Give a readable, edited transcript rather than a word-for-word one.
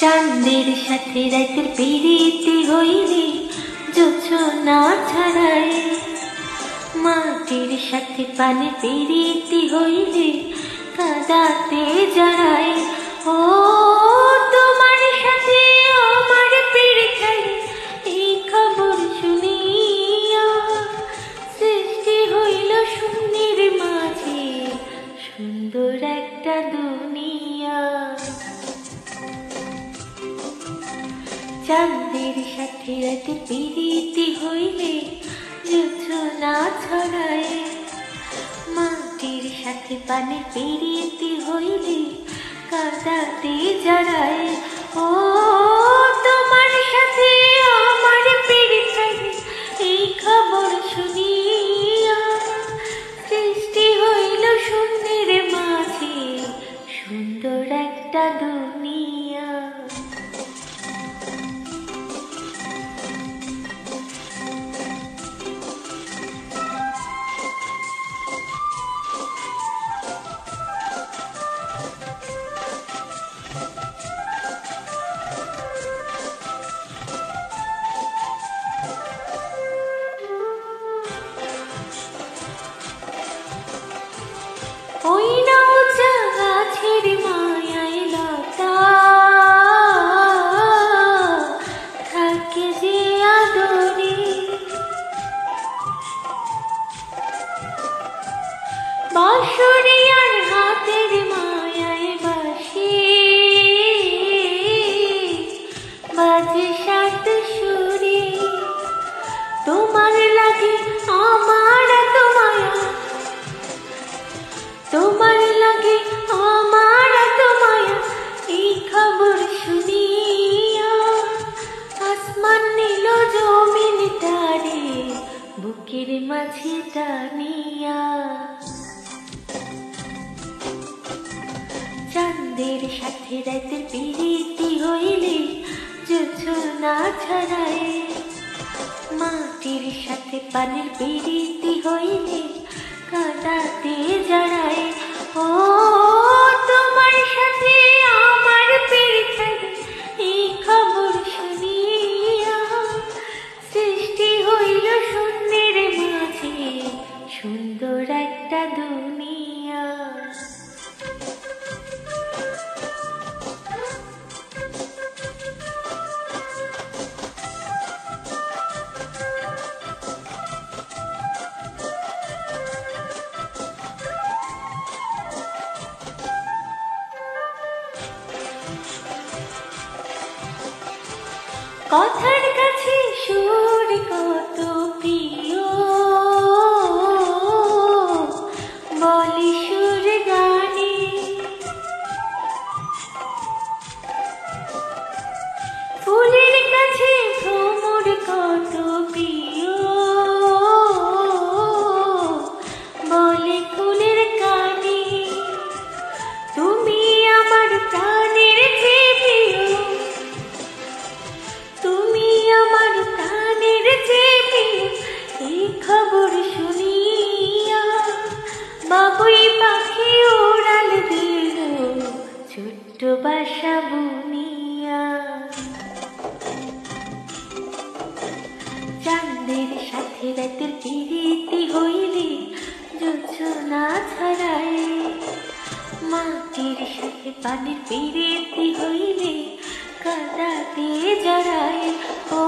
চাঁদের সাথে রাতের প্রীতি হইলে জোছনা ছড়ায়, মাটির সাথে পানির প্রীতি হইলে কাদাতে জড়ায়। ও তোমার সাথে আমার পীড়িতের এই খবর শুনিয়া সৃষ্টি হইল শূন্যের মাঝে সুন্দর একটা দুনিয়া। চাঁদের সাথে রাতের প্রীতি হইলে জোছনা ছড়ায়, মাটির সাথে পানির প্রীতি হইলে কাদাতে জড়ায়। ও তোমার সাথে আমার পীড়িতের এই খবর শুনিয়া সৃষ্টি হইল শূন্যের মাঝে সুন্দর একটা দুনিয়া। ওই নাও গাছের মায়ায় লতা থাকে যে আদরে, বাঁশরিয়ার হাতের মায়ায় বাঁশি বাজে সাত সুরে। তোমার লাগে আমার এত মায়া, তোমার লাগে আমার এত মায়া, এই খবর শুনিয়া আসমান নিল জমিন তারে বুকের মাঝে টানিয়া। চাঁদের সাথে রাতের প্রীতি হইলে জোছনা ছড়ায়, মাটির সাথে পানির প্রীতি হইলে কাদাতে জড়ায়। ও তোমার সাথে আমার পীড়িতের এই খবর শুনিয়া সৃষ্টি হইল শূন্যের মাঝে সুন্দর একটা দুনিয়া। কথার কাছে সুর কত প্রিয়, বলি সুর গানে। ফুলের কাছে ভ্রমর কত প্রিয়, বলে ফুলের কানে। তুমি আমার প্রাণের চেয়ে প্রিয়, তুমি আমার প্রাণের চেয়ে প্রিয়, এই খবর শুনিয়া বাবুই পাখি উড়াল দিল ছোট্ট বাসা বুনিয়া। চাঁদের সাথে রাতের প্রীতি হইলে জোছনা ছড়ায়, মাটির সাথে পানির প্রীতি হইলে কাদাতে জড়ায়। ও